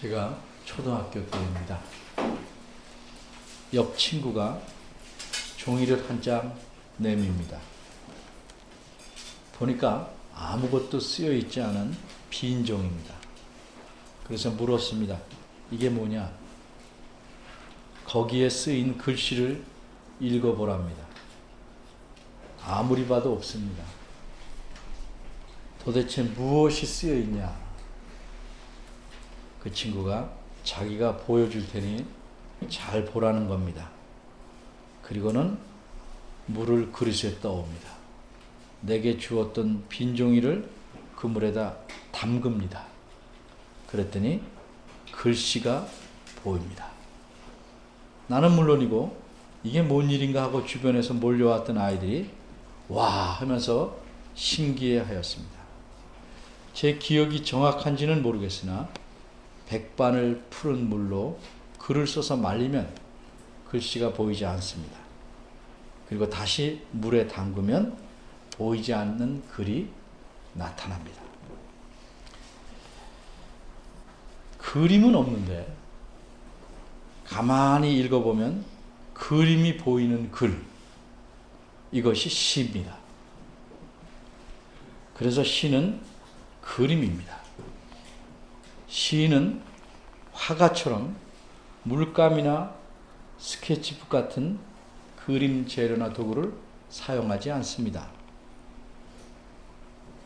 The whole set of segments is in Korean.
제가 초등학교 때입니다. 옆 친구가 종이를 한 장 내밉니다. 보니까 아무것도 쓰여 있지 않은 빈 종입니다. 그래서 물었습니다. 이게 뭐냐? 거기에 쓰인 글씨를 읽어보랍니다. 아무리 봐도 없습니다. 도대체 무엇이 쓰여 있냐? 그 친구가 자기가 보여줄 테니 잘 보라는 겁니다. 그리고는 물을 그릇에 떠옵니다. 내게 주었던 빈 종이를 그 물에다 담급니다. 그랬더니 글씨가 보입니다. 나는 물론이고 이게 뭔 일인가 하고 주변에서 몰려왔던 아이들이 와 하면서 신기해하였습니다. 제 기억이 정확한지는 모르겠으나 백반을 푸른 물로 글을 써서 말리면 글씨가 보이지 않습니다. 그리고 다시 물에 담그면 보이지 않는 글이 나타납니다. 그림은 없는데 가만히 읽어보면 그림이 보이는 글, 이것이 시입니다. 그래서 시는 그림입니다. 시인은 화가처럼 물감이나 스케치북 같은 그림 재료나 도구를 사용하지 않습니다.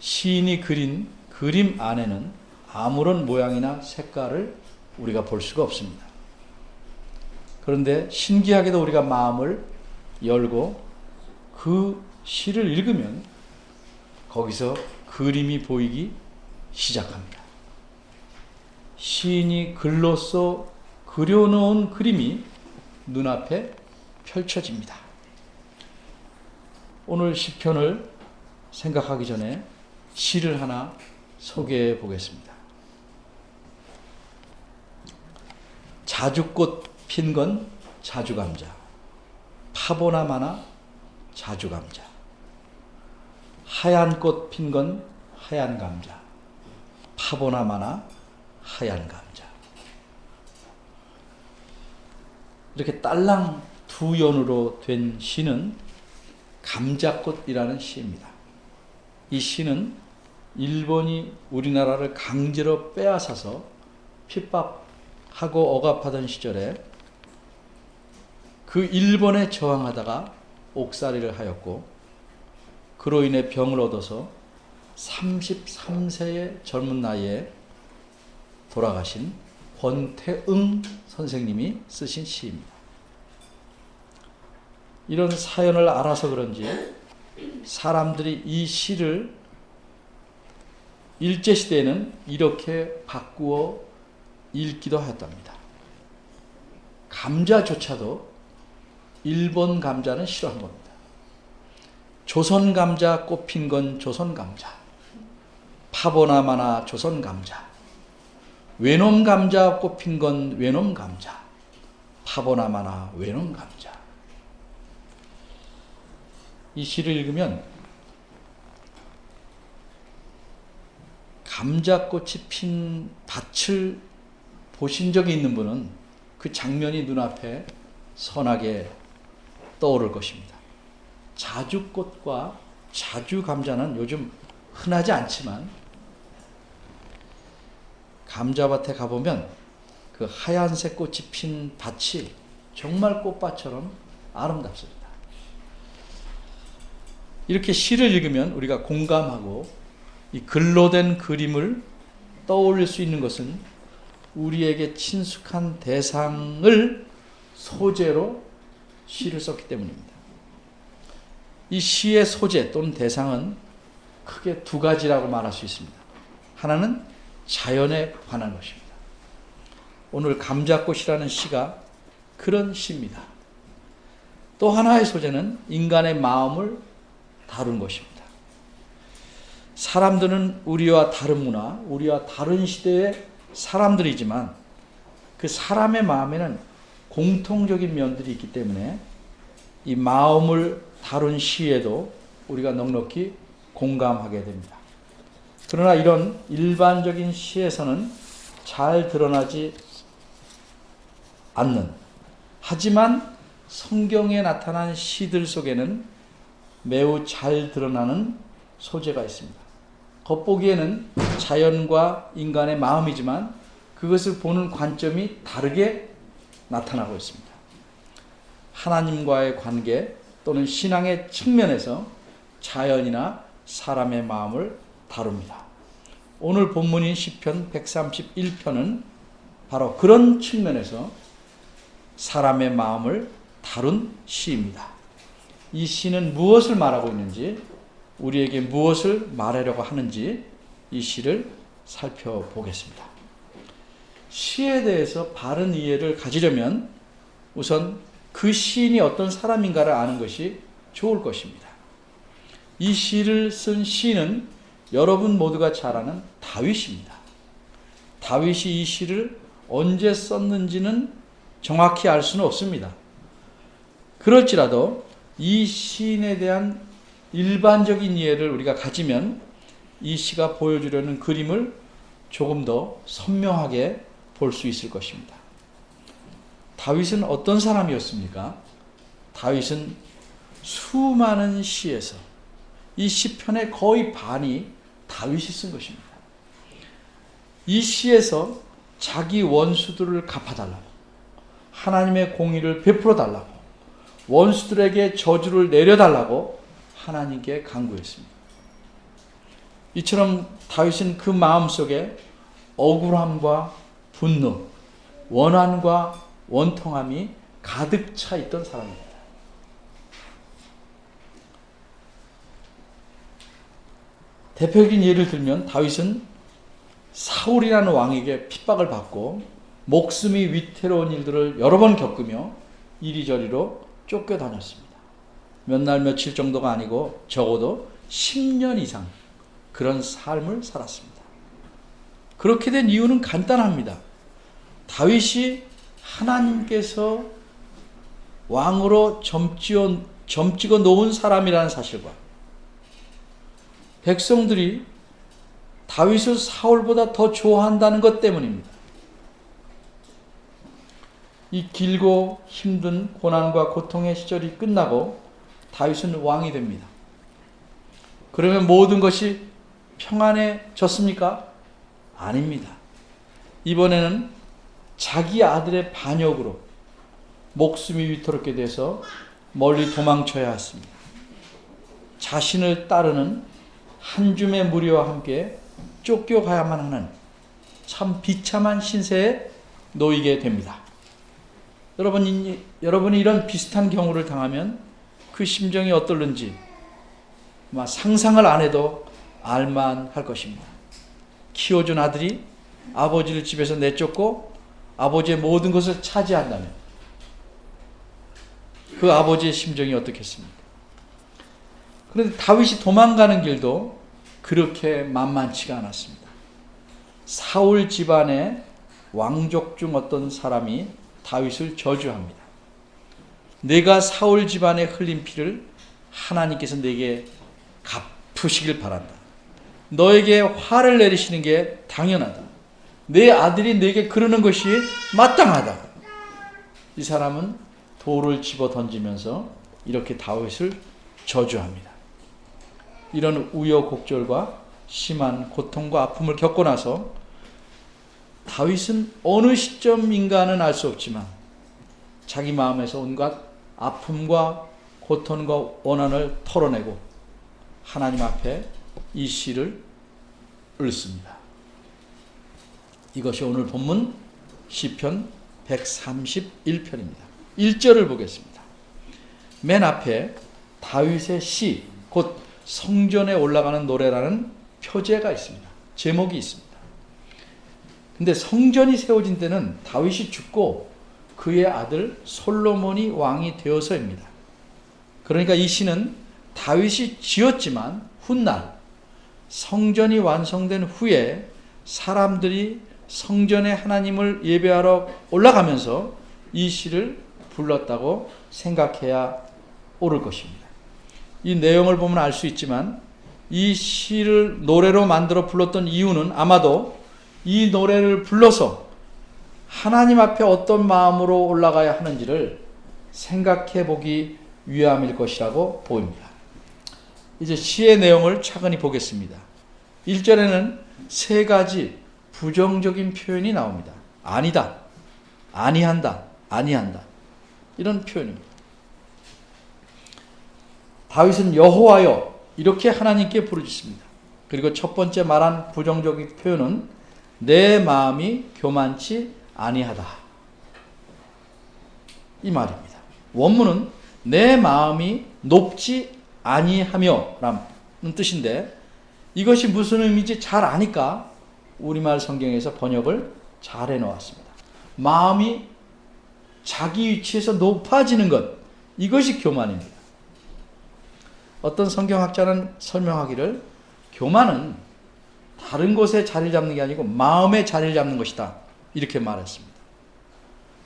시인이 그린 그림 안에는 아무런 모양이나 색깔을 우리가 볼 수가 없습니다. 그런데 신기하게도 우리가 마음을 열고 그 시를 읽으면 거기서 그림이 보이기 시작합니다. 시인이 글로써 그려놓은 그림이 눈앞에 펼쳐집니다. 오늘 시편을 생각하기 전에 시를 하나 소개해 보겠습니다. 자주꽃 핀 건 자주감자, 파보나 마나 자주감자. 하얀 꽃 핀 건 하얀 감자, 파보나 마나 하얀 감자. 이렇게 딸랑 두 연으로 된 시는 감자꽃이라는 시입니다. 이 시는 일본이 우리나라를 강제로 빼앗아서 핍박하고 억압하던 시절에 그 일본에 저항하다가 옥살이를 하였고 그로 인해 병을 얻어서 33세의 젊은 나이에 돌아가신 권태응 선생님이 쓰신 시입니다. 이런 사연을 알아서 그런지 사람들이 이 시를 일제시대에는 이렇게 바꾸어 읽기도 하였답니다. 감자조차도 일본 감자는 싫어한 겁니다. 조선 감자 꽃핀 건 조선 감자, 파보나 마나 조선 감자, 외놈 감자 꽃핀 건 외놈 감자, 파보나 마나 외놈 감자. 이 시를 읽으면 감자꽃이 핀 밭을 보신 적이 있는 분은 그 장면이 눈앞에 선하게 떠오를 것입니다. 자주꽃과 자주감자는 요즘 흔하지 않지만 감자밭에 가보면 그 하얀색 꽃이 핀 밭이 정말 꽃밭처럼 아름답습니다. 이렇게 시를 읽으면 우리가 공감하고 이 글로 된 그림을 떠올릴 수 있는 것은 우리에게 친숙한 대상을 소재로 시를 썼기 때문입니다. 이 시의 소재 또는 대상은 크게 두 가지라고 말할 수 있습니다. 하나는 자연에 관한 것입니다. 오늘 감자꽃이라는 시가 그런 시입니다. 또 하나의 소재는 인간의 마음을 다룬 것입니다. 사람들은 우리와 다른 문화, 우리와 다른 시대의 사람들이지만 그 사람의 마음에는 공통적인 면들이 있기 때문에 이 마음을 다룬 시에도 우리가 넉넉히 공감하게 됩니다. 그러나 이런 일반적인 시에서는 잘 드러나지 않는, 하지만 성경에 나타난 시들 속에는 매우 잘 드러나는 소재가 있습니다. 겉보기에는 자연과 인간의 마음이지만 그것을 보는 관점이 다르게 나타나고 있습니다. 하나님과의 관계 또는 신앙의 측면에서 자연이나 사람의 마음을 다룹니다. 오늘 본문인 시편 131편은 바로 그런 측면에서 사람의 마음을 다룬 시입니다. 이 시는 무엇을 말하고 있는지, 우리에게 무엇을 말하려고 하는지 이 시를 살펴보겠습니다. 시에 대해서 바른 이해를 가지려면 우선 그 시인이 어떤 사람인가를 아는 것이 좋을 것입니다. 이 시를 쓴 시인은 여러분 모두가 잘 아는 다윗입니다. 다윗이 이 시를 언제 썼는지는 정확히 알 수는 없습니다. 그럴지라도 이 시인에 대한 일반적인 이해를 우리가 가지면 이 시가 보여주려는 그림을 조금 더 선명하게 볼 수 있을 것입니다. 다윗은 어떤 사람이었습니까? 다윗은 수많은 시에서 이 시편의 거의 반이 다윗이 쓴 것입니다. 이 시에서 자기 원수들을 갚아달라고, 하나님의 공의를 베풀어 달라고, 원수들에게 저주를 내려달라고 하나님께 간구했습니다. 이처럼 다윗은 그 마음속에 억울함과 분노, 원한과 원통함이 가득 차 있던 사람입니다. 대표적인 예를 들면 다윗은 사울이라는 왕에게 핍박을 받고 목숨이 위태로운 일들을 여러 번 겪으며 이리저리로 쫓겨다녔습니다. 몇 날 며칠 정도가 아니고 적어도 10년 이상 그런 삶을 살았습니다. 그렇게 된 이유는 간단합니다. 다윗이 하나님께서 왕으로 점찍어 놓은 사람이라는 사실과 백성들이 다윗을 사울보다 더 좋아한다는 것 때문입니다. 이 길고 힘든 고난과 고통의 시절이 끝나고 다윗은 왕이 됩니다. 그러면 모든 것이 평안해졌습니까? 아닙니다. 이번에는 자기 아들의 반역으로 목숨이 위태롭게 돼서 멀리 도망쳐야 했습니다. 자신을 따르는 한 줌의 무리와 함께 쫓겨가야만 하는 참 비참한 신세에 놓이게 됩니다. 여러분이 이런 비슷한 경우를 당하면 그 심정이 어떨는지 상상을 안 해도 알만할 것입니다. 키워준 아들이 아버지를 집에서 내쫓고 아버지의 모든 것을 차지한다면 그 아버지의 심정이 어떻겠습니까? 그런데 다윗이 도망가는 길도 그렇게 만만치가 않았습니다. 사울 집안의 왕족 중 어떤 사람이 다윗을 저주합니다. 내가 사울 집안에 흘린 피를 하나님께서 내게 갚으시길 바란다. 너에게 화를 내리시는 게 당연하다. 내 아들이 내게 그러는 것이 마땅하다. 이 사람은 돌을 집어 던지면서 이렇게 다윗을 저주합니다. 이런 우여곡절과 심한 고통과 아픔을 겪고 나서 다윗은 어느 시점인가는 알 수 없지만 자기 마음에서 온갖 아픔과 고통과 원한을 털어내고 하나님 앞에 이 시를 읊습니다. 이것이 오늘 본문 시편 131편입니다. 1절을 보겠습니다. 맨 앞에 다윗의 시, 곧 성전에 올라가는 노래라는 표제가 있습니다. 제목이 있습니다. 근데 성전이 세워진 때는 다윗이 죽고 그의 아들 솔로몬이 왕이 되어서입니다. 그러니까 이 시는 다윗이 지었지만 훗날 성전이 완성된 후에 사람들이 성전에 하나님을 예배하러 올라가면서 이 시를 불렀다고 생각해야 옳을 것입니다. 이 내용을 보면 알 수 있지만 이 시를 노래로 만들어 불렀던 이유는 아마도 이 노래를 불러서 하나님 앞에 어떤 마음으로 올라가야 하는지를 생각해 보기 위함일 것이라고 보입니다. 이제 시의 내용을 차근히 보겠습니다. 1절에는 세 가지 부정적인 표현이 나옵니다. 아니다, 아니한다, 아니한다. 이런 표현입니다. 다윗은 여호와여 이렇게 하나님께 부르짖습니다. 그리고 첫 번째 말한 부정적인 표현은 내 마음이 교만치 아니하다. 이 말입니다. 원문은 내 마음이 높지 아니하며 라는 뜻인데 이것이 무슨 의미인지 잘 아니까 우리말 성경에서 번역을 잘 해놓았습니다. 마음이 자기 위치에서 높아지는 것, 이것이 교만입니다. 어떤 성경학자는 설명하기를 교만은 다른 곳에 자리를 잡는 게 아니고 마음에 자리를 잡는 것이다, 이렇게 말했습니다.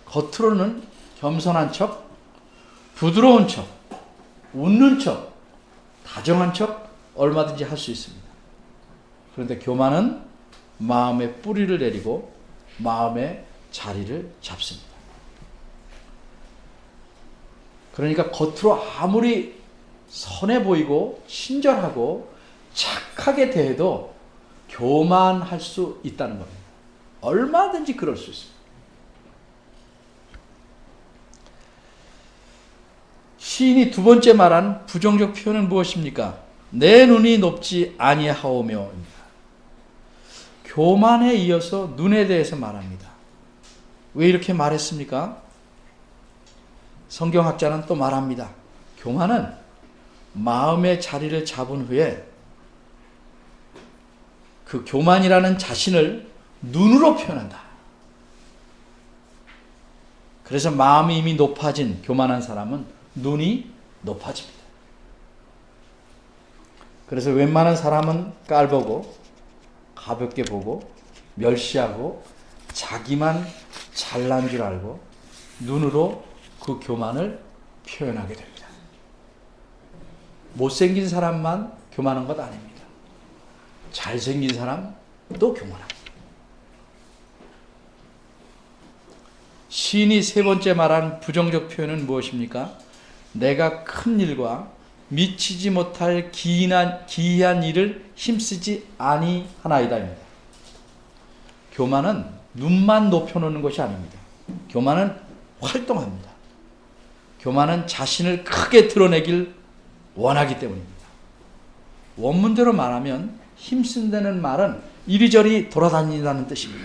겉으로는 겸손한 척, 부드러운 척, 웃는 척, 다정한 척 얼마든지 할 수 있습니다. 그런데 교만은 마음에 뿌리를 내리고 마음에 자리를 잡습니다. 그러니까 겉으로 아무리 선해 보이고 친절하고 착하게 대해도 교만할 수 있다는 겁니다. 얼마든지 그럴 수 있습니다. 시인이 두 번째 말한 부정적 표현은 무엇입니까? 내 눈이 높지 아니하오며입니다. 교만에 이어서 눈에 대해서 말합니다. 왜 이렇게 말했습니까? 성경학자는 또 말합니다. 교만은 마음의 자리를 잡은 후에 그 교만이라는 자신을 눈으로 표현한다. 그래서 마음이 이미 높아진 교만한 사람은 눈이 높아집니다. 그래서 웬만한 사람은 깔보고 가볍게 보고 멸시하고 자기만 잘난 줄 알고 눈으로 그 교만을 표현하게 됩니다. 못생긴 사람만 교만한 것 아닙니다. 잘생긴 사람도 교만합니다. 시인이 세 번째 말한 부정적 표현은 무엇입니까? 내가 큰 일과 미치지 못할 기이한 일을 힘쓰지 아니하나이다입니다. 교만은 눈만 높여놓는 것이 아닙니다. 교만은 활동합니다. 교만은 자신을 크게 드러내길 원하기 때문입니다. 원문대로 말하면 힘쓴다는 말은 이리저리 돌아다닌다는 뜻입니다.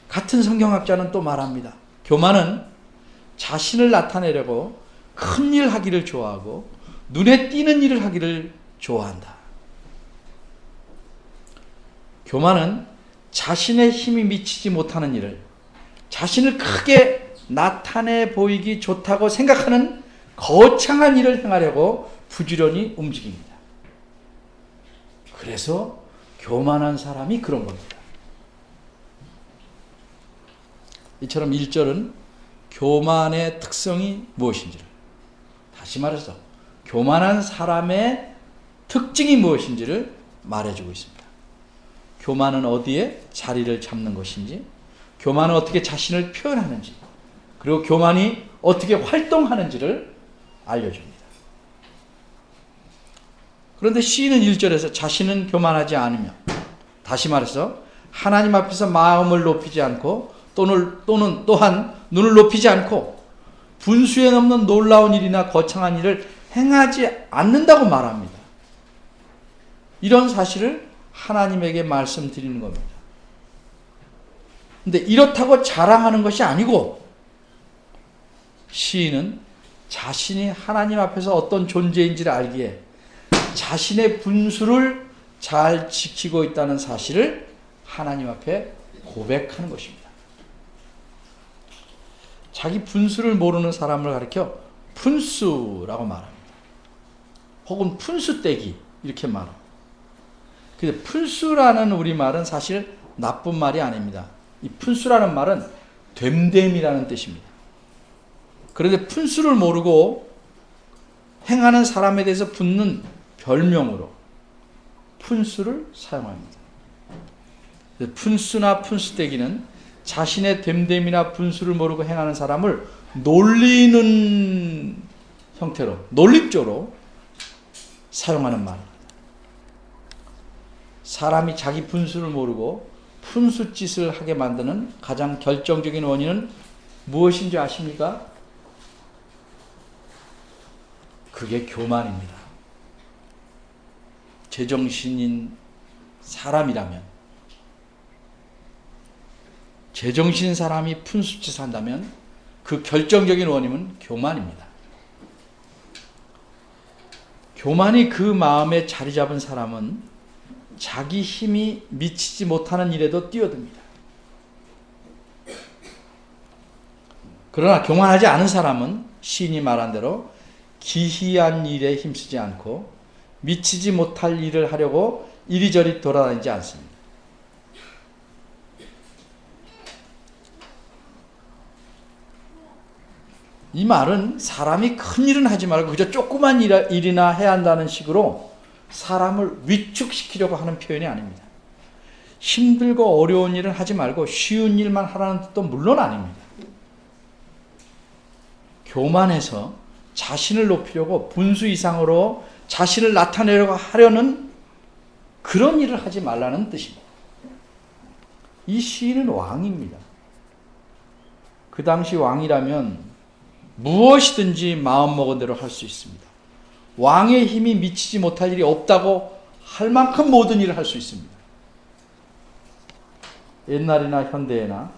같은 성경학자는 또 말합니다. 교만은 자신을 나타내려고 큰 일 하기를 좋아하고 눈에 띄는 일을 하기를 좋아한다. 교만은 자신의 힘이 미치지 못하는 일을 자신을 크게 나타내 보이기 좋다고 생각하는 거창한 일을 행하려고 부지런히 움직입니다. 그래서 교만한 사람이 그런 겁니다. 이처럼 1절은 교만의 특성이 무엇인지를, 다시 말해서 교만한 사람의 특징이 무엇인지를 말해주고 있습니다. 교만은 어디에 자리를 잡는 것인지, 교만은 어떻게 자신을 표현하는지, 그리고 교만이 어떻게 활동하는지를 알려줍니다. 그런데 시인은 1절에서 자신은 교만하지 않으며, 다시 말해서 하나님 앞에서 마음을 높이지 않고 또한 눈을 높이지 않고 분수에 넘는 놀라운 일이나 거창한 일을 행하지 않는다고 말합니다. 이런 사실을 하나님에게 말씀드리는 겁니다. 그런데 이렇다고 자랑하는 것이 아니고 시인은 자신이 하나님 앞에서 어떤 존재인지를 알기에 자신의 분수를 잘 지키고 있다는 사실을 하나님 앞에 고백하는 것입니다. 자기 분수를 모르는 사람을 가리켜 푼수라고 말합니다. 혹은 푼수떼기 이렇게 말합니다. 근데 푼수라는 우리말은 사실 나쁜 말이 아닙니다. 이 푼수라는 말은 됨됨이라는 뜻입니다. 그런데 푼수를 모르고 행하는 사람에 대해서 붙는 별명으로 푼수를 사용합니다. 분수나 분수대기는 자신의 됨됨이나 분수를 모르고 행하는 사람을 놀리는 형태로, 논리적으로 사용하는 말. 사람이 자기 분수를 모르고 분수짓을 하게 만드는 가장 결정적인 원인은 무엇인지 아십니까? 그게 교만입니다. 제정신인 사람이라면, 제정신인 사람이 분수짓을 한다면 그 결정적인 원인은 교만입니다. 교만이 그 마음에 자리 잡은 사람은 자기 힘이 미치지 못하는 일에도 뛰어듭니다. 그러나 교만하지 않은 사람은 시인이 말한 대로 기이한 일에 힘쓰지 않고 미치지 못할 일을 하려고 이리저리 돌아다니지 않습니다. 이 말은 사람이 큰 일은 하지 말고 그저 조그만 일이나 해야 한다는 식으로 사람을 위축시키려고 하는 표현이 아닙니다. 힘들고 어려운 일은 하지 말고 쉬운 일만 하라는 뜻도 물론 아닙니다. 교만해서 자신을 높이려고 분수 이상으로 자신을 나타내려고 하려는 그런 일을 하지 말라는 뜻입니다. 이 시인은 왕입니다. 그 당시 왕이라면 무엇이든지 마음먹은 대로 할 수 있습니다. 왕의 힘이 미치지 못할 일이 없다고 할 만큼 모든 일을 할 수 있습니다. 옛날이나 현대에나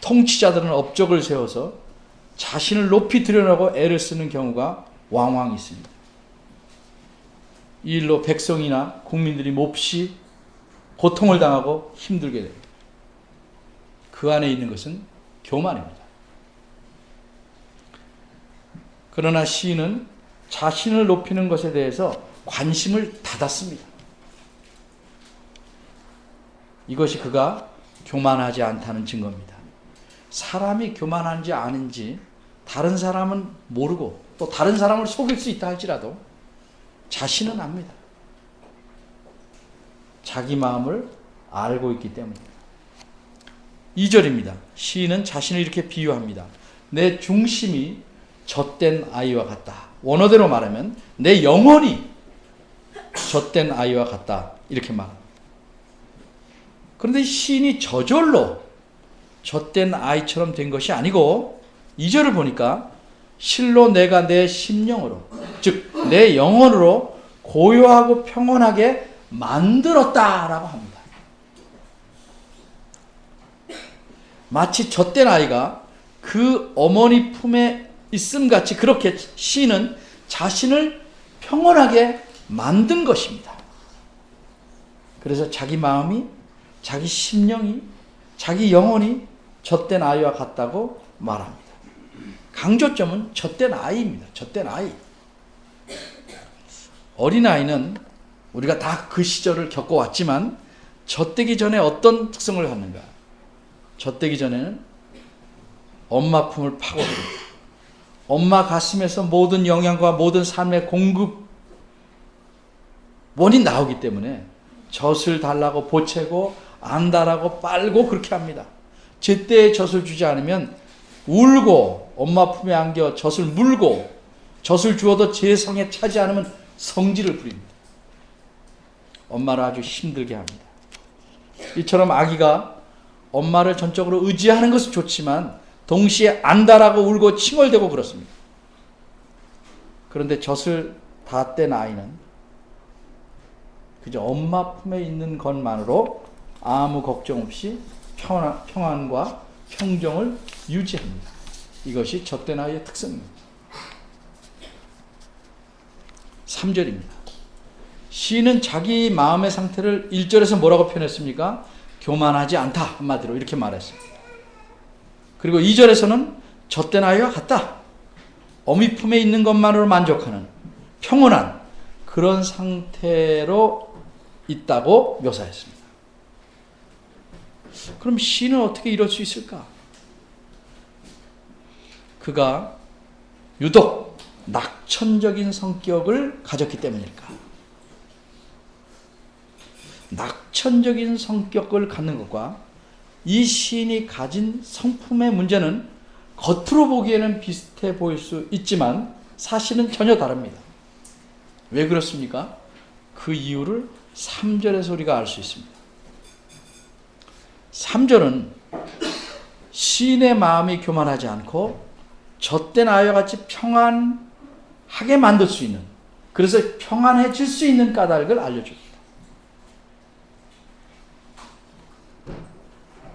통치자들은 업적을 세워서 자신을 높이 드러내고 애를 쓰는 경우가 왕왕 있습니다. 이 일로 백성이나 국민들이 몹시 고통을 당하고 힘들게 됩니다. 그 안에 있는 것은 교만입니다. 그러나 시인은 자신을 높이는 것에 대해서 관심을 닫았습니다. 이것이 그가 교만하지 않다는 증거입니다. 사람이 교만한지 아닌지 다른 사람은 모르고 또 다른 사람을 속일 수 있다 할지라도 자신은 압니다. 자기 마음을 알고 있기 때문입니다. 2절입니다. 시인은 자신을 이렇게 비유합니다. 내 중심이 젖된 아이와 같다. 원어대로 말하면 내 영혼이 젖된 아이와 같다. 이렇게 말합니다. 그런데 시인이 저절로 젖된 아이처럼 된 것이 아니고 2절을 보니까 실로 내가 내 심령으로, 즉 내 영혼으로 고요하고 평온하게 만들었다라고 합니다. 마치 젖된 아이가 그 어머니 품에 있음같이 그렇게 시인은 자신을 평온하게 만든 것입니다. 그래서 자기 마음이, 자기 심령이, 자기 영혼이 젖된 아이와 같다고 말합니다. 강조점은 젖된 아이입니다. 젖된 아이. 어린아이는 우리가 다 그 시절을 겪어왔지만 젖되기 전에 어떤 특성을 갖는가? 젖되기 전에는 엄마 품을 파고듭니다. 엄마 가슴에서 모든 영양과 모든 삶의 공급 원이 나오기 때문에 젖을 달라고 보채고 안다라고 빨고 그렇게 합니다. 제때에 젖을 주지 않으면 울고 엄마 품에 안겨 젖을 물고 젖을 주어도 제 성에 차지 않으면 성질을 부립니다. 엄마를 아주 힘들게 합니다. 이처럼 아기가 엄마를 전적으로 의지하는 것은 좋지만 동시에 안다라고 울고 칭얼대고 그렇습니다. 그런데 젖을 다 뗀 아이는 그저 엄마 품에 있는 것만으로 아무 걱정 없이 평안과 평정을 유지합니다. 이것이 젖된 아이의 특성입니다. 3절입니다. 시인은 자기 마음의 상태를 1절에서 뭐라고 표현했습니까? 교만하지 않다, 한마디로 이렇게 말했습니다. 그리고 2절에서는 젖된 아이와 같다. 어미 품에 있는 것만으로 만족하는 평온한 그런 상태로 있다고 묘사했습니다. 그럼 시인은 어떻게 이럴 수 있을까? 그가 유독 낙천적인 성격을 가졌기 때문일까? 낙천적인 성격을 갖는 것과 이 시인이 가진 성품의 문제는 겉으로 보기에는 비슷해 보일 수 있지만 사실은 전혀 다릅니다. 왜 그렇습니까? 그 이유를 3절에서 우리가 알 수 있습니다. 3절은 시인의 마음이 교만하지 않고 젖된 아이와 같이 평안하게 만들 수 있는, 그래서 평안해질 수 있는 까닭을 알려줍니다.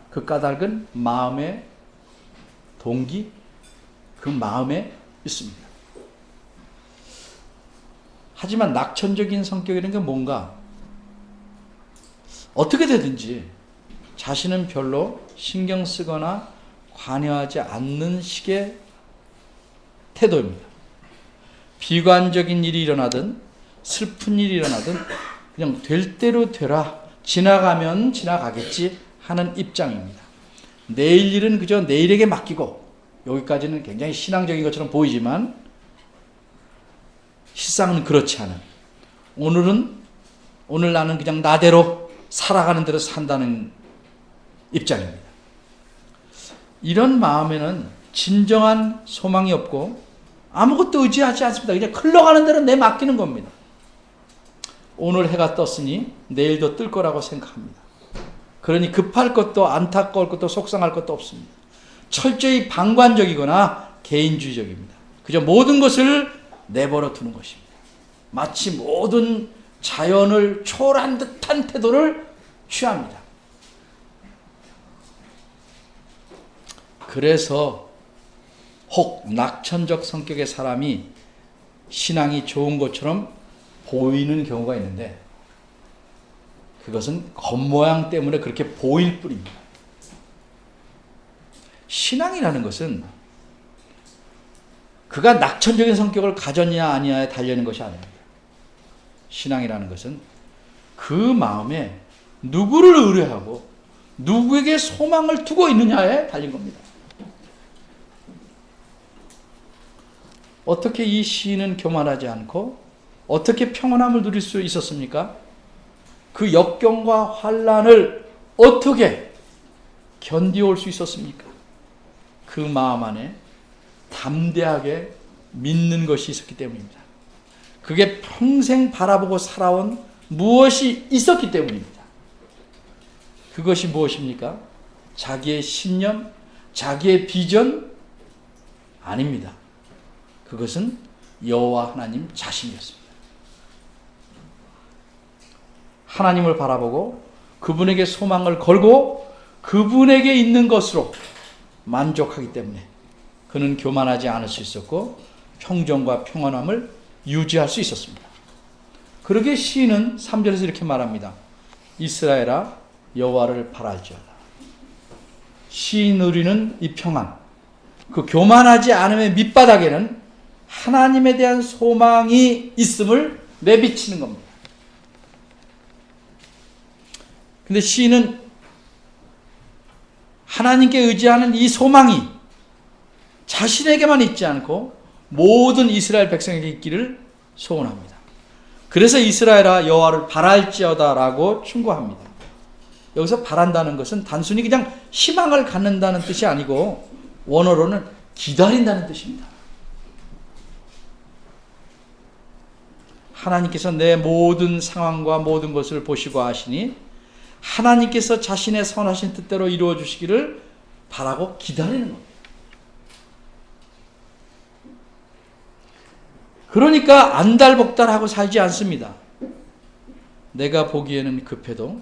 그 까닭은 마음의 동기, 그 마음에 있습니다. 하지만 낙천적인 성격이라는 게 뭔가? 어떻게 되든지 자신은 별로 신경 쓰거나 관여하지 않는 식의 태도입니다. 비관적인 일이 일어나든 슬픈 일이 일어나든 그냥 될 대로 되라, 지나가면 지나가겠지 하는 입장입니다. 내일 일은 그저 내일에게 맡기고, 여기까지는 굉장히 신앙적인 것처럼 보이지만 실상은 그렇지 않은, 오늘 나는 그냥 나대로 살아가는 대로 산다는 입장입니다. 이런 마음에는 진정한 소망이 없고 아무것도 의지하지 않습니다. 그냥 흘러가는 대로 내 맡기는 겁니다. 오늘 해가 떴으니 내일도 뜰 거라고 생각합니다. 그러니 급할 것도 안타까울 것도 속상할 것도 없습니다. 철저히 방관적이거나 개인주의적입니다. 그저 모든 것을 내버려 두는 것입니다. 마치 모든 자연을 초월한 듯한 태도를 취합니다. 그래서 혹 낙천적 성격의 사람이 신앙이 좋은 것처럼 보이는 경우가 있는데, 그것은 겉모양 때문에 그렇게 보일 뿐입니다. 신앙이라는 것은 그가 낙천적인 성격을 가졌냐 아니냐에 달려있는 것이 아닙니다. 신앙이라는 것은 그 마음에 누구를 의뢰하고 누구에게 소망을 두고 있느냐에 달린 겁니다. 어떻게 이 시인은 교만하지 않고 어떻게 평안함을 누릴 수 있었습니까? 그 역경과 환난을 어떻게 견디올 수 있었습니까? 그 마음 안에 담대하게 믿는 것이 있었기 때문입니다. 그게 평생 바라보고 살아온 무엇이 있었기 때문입니다. 그것이 무엇입니까? 자기의 신념, 자기의 비전? 아닙니다. 그것은 여호와 하나님 자신이었습니다. 하나님을 바라보고 그분에게 소망을 걸고 그분에게 있는 것으로 만족하기 때문에 그는 교만하지 않을 수 있었고 평정과 평안함을 유지할 수 있었습니다. 그러기에 시인은 3절에서 이렇게 말합니다. 이스라엘아 여호와를 바랄지어다. 시인 누리는 이 평안, 그 교만하지 않음의 밑바닥에는 하나님에 대한 소망이 있음을 내비치는 겁니다. 근데 시인은 하나님께 의지하는 이 소망이 자신에게만 있지 않고 모든 이스라엘 백성에게 있기를 소원합니다. 그래서 이스라엘아 여호와를 바랄지어다 라고 충고합니다. 여기서 바란다는 것은 단순히 그냥 희망을 갖는다는 뜻이 아니고 원어로는 기다린다는 뜻입니다. 하나님께서 내 모든 상황과 모든 것을 보시고 아시니 하나님께서 자신의 선하신 뜻대로 이루어 주시기를 바라고 기다리는 겁니다. 그러니까 안달복달하고 살지 않습니다. 내가 보기에는 급해도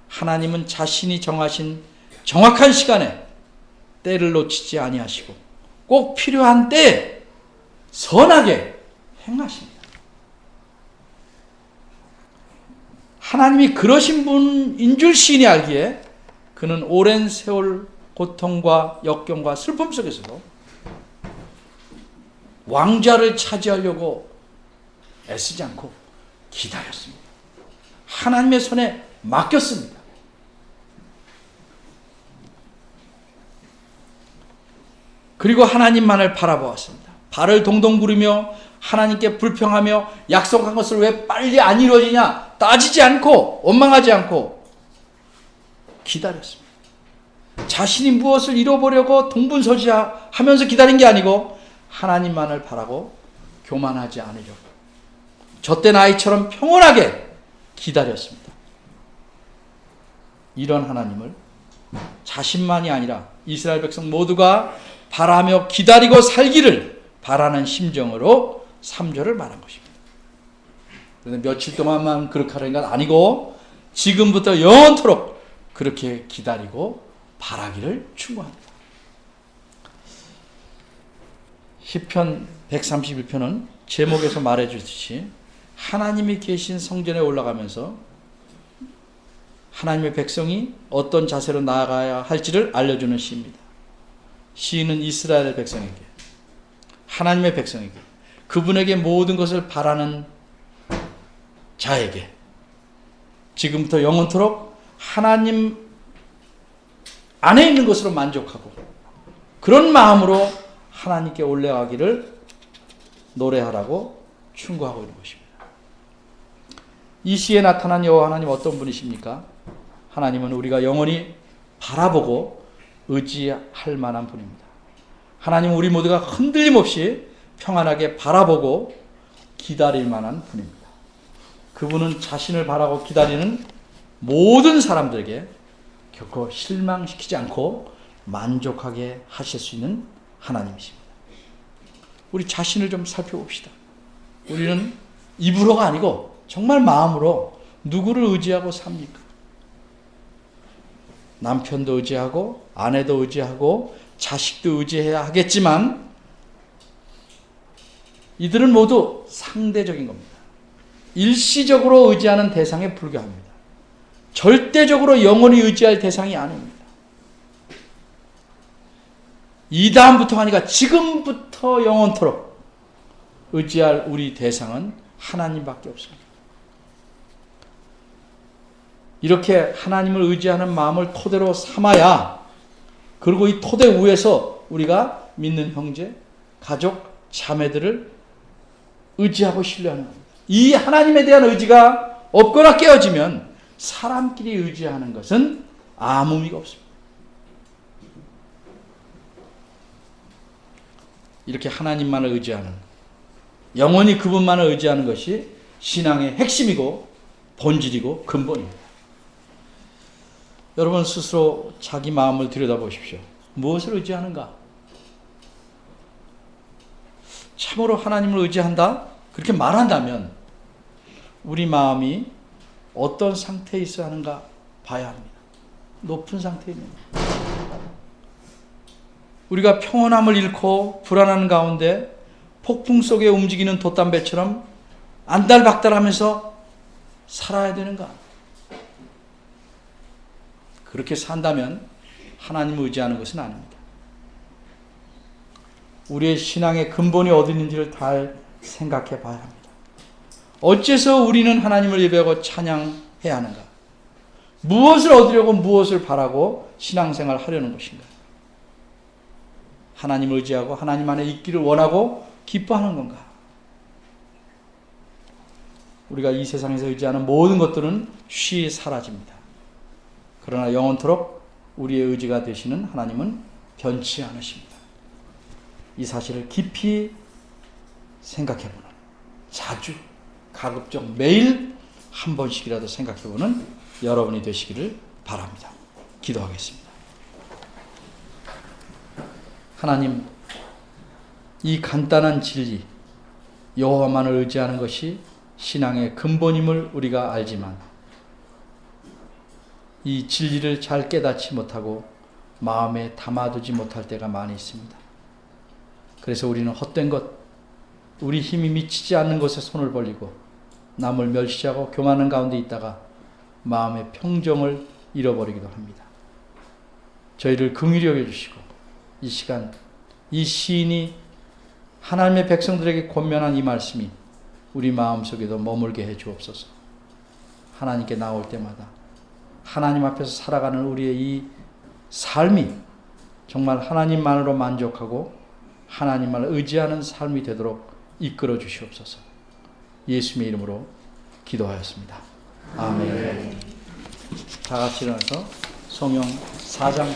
하나님은 자신이 정하신 정확한 시간에 때를 놓치지 아니하시고 꼭 필요한 때에 선하게 행하십니다. 하나님이 그러신 분인 줄 시인이 알기에 그는 오랜 세월 고통과 역경과 슬픔 속에서도 왕좌를 차지하려고 애쓰지 않고 기다렸습니다. 하나님의 손에 맡겼습니다. 그리고 하나님만을 바라보았습니다. 발을 동동 구르며 하나님께 불평하며 약속한 것을 왜 빨리 안 이루어지냐 따지지 않고 원망하지 않고 기다렸습니다. 자신이 무엇을 이뤄보려고 동분서지하면서 기다린 게 아니고 하나님만을 바라고 교만하지 않으려고 젖된 아이처럼 평온하게 기다렸습니다. 이런 하나님을 자신만이 아니라 이스라엘 백성 모두가 바라며 기다리고 살기를 바라는 심정으로 3절을 말한 것입니다. 그런데 며칠 동안만 그렇게 하는 건 아니고 지금부터 영원토록 그렇게 기다리고 바라기를 충고합니다. 시편 131편은 제목에서 말해주듯이 하나님이 계신 성전에 올라가면서 하나님의 백성이 어떤 자세로 나아가야 할지를 알려주는 시입니다. 시인은 이스라엘 백성에게, 하나님의 백성에게, 그분에게 모든 것을 바라는 자에게 지금부터 영원토록 하나님 안에 있는 것으로 만족하고 그런 마음으로 하나님께 올라가기를 노래하라고 충고하고 있는 것입니다. 이 시에 나타난 여호와 하나님 어떤 분이십니까? 하나님은 우리가 영원히 바라보고 의지할 만한 분입니다. 하나님은 우리 모두가 흔들림 없이 평안하게 바라보고 기다릴 만한 분입니다. 그분은 자신을 바라고 기다리는 모든 사람들에게 결코 실망시키지 않고 만족하게 하실 수 있는 하나님이십니다. 우리 자신을 좀 살펴봅시다. 우리는 입으로가 아니고 정말 마음으로 누구를 의지하고 삽니까? 남편도 의지하고 아내도 의지하고 자식도 의지해야 하겠지만 이들은 모두 상대적인 겁니다. 일시적으로 의지하는 대상에 불과합니다. 절대적으로 영원히 의지할 대상이 아닙니다. 이 다음부터 하니까 지금부터 영원토록 의지할 우리 대상은 하나님밖에 없습니다. 이렇게 하나님을 의지하는 마음을 토대로 삼아야, 그리고 이 토대 위에서 우리가 믿는 형제, 가족, 자매들을 의지하고 신뢰하는 겁니다. 이 하나님에 대한 의지가 없거나 깨어지면 사람끼리 의지하는 것은 아무 의미가 없습니다. 이렇게 하나님만을 의지하는, 영원히 그분만을 의지하는 것이 신앙의 핵심이고 본질이고 근본입니다. 여러분 스스로 자기 마음을 들여다보십시오. 무엇을 의지하는가? 참으로 하나님을 의지한다? 그렇게 말한다면 우리 마음이 어떤 상태에 있어야 하는가 봐야 합니다. 높은 상태입니다. 우리가 평온함을 잃고 불안한 가운데 폭풍 속에 움직이는 돛담배처럼 안달박달하면서 살아야 되는가? 그렇게 산다면 하나님을 의지하는 것은 아닙니다. 우리의 신앙의 근본이 어디 있는지를 잘 생각해 봐야 합니다. 어째서 우리는 하나님을 예배하고 찬양해야 하는가? 무엇을 얻으려고 무엇을 바라고 신앙생활을 하려는 것인가? 하나님을 의지하고 하나님 안에 있기를 원하고 기뻐하는 건가? 우리가 이 세상에서 의지하는 모든 것들은 쉬이 사라집니다. 그러나 영원토록 우리의 의지가 되시는 하나님은 변치 않으십니다. 이 사실을 깊이 생각해보는, 자주, 가급적 매일 한 번씩이라도 생각해보는 여러분이 되시기를 바랍니다. 기도하겠습니다. 하나님, 이 간단한 진리, 여호와만을 의지하는 것이 신앙의 근본임을 우리가 알지만 이 진리를 잘 깨닫지 못하고 마음에 담아두지 못할 때가 많이 있습니다. 그래서 우리는 헛된 것, 우리 힘이 미치지 않는 것에 손을 벌리고 남을 멸시하고 교만한 가운데 있다가 마음의 평정을 잃어버리기도 합니다. 저희를 긍휼히 여겨주시고 이 시간 이 시인이 하나님의 백성들에게 권면한 이 말씀이 우리 마음속에도 머물게 해 주옵소서. 하나님께 나올 때마다 하나님 앞에서 살아가는 우리의 이 삶이 정말 하나님만으로 만족하고 하나님만을 의지하는 삶이 되도록 이끌어 주시옵소서. 예수님의 이름으로 기도하였습니다. 아멘. 다 같이 일어나서 성경 4장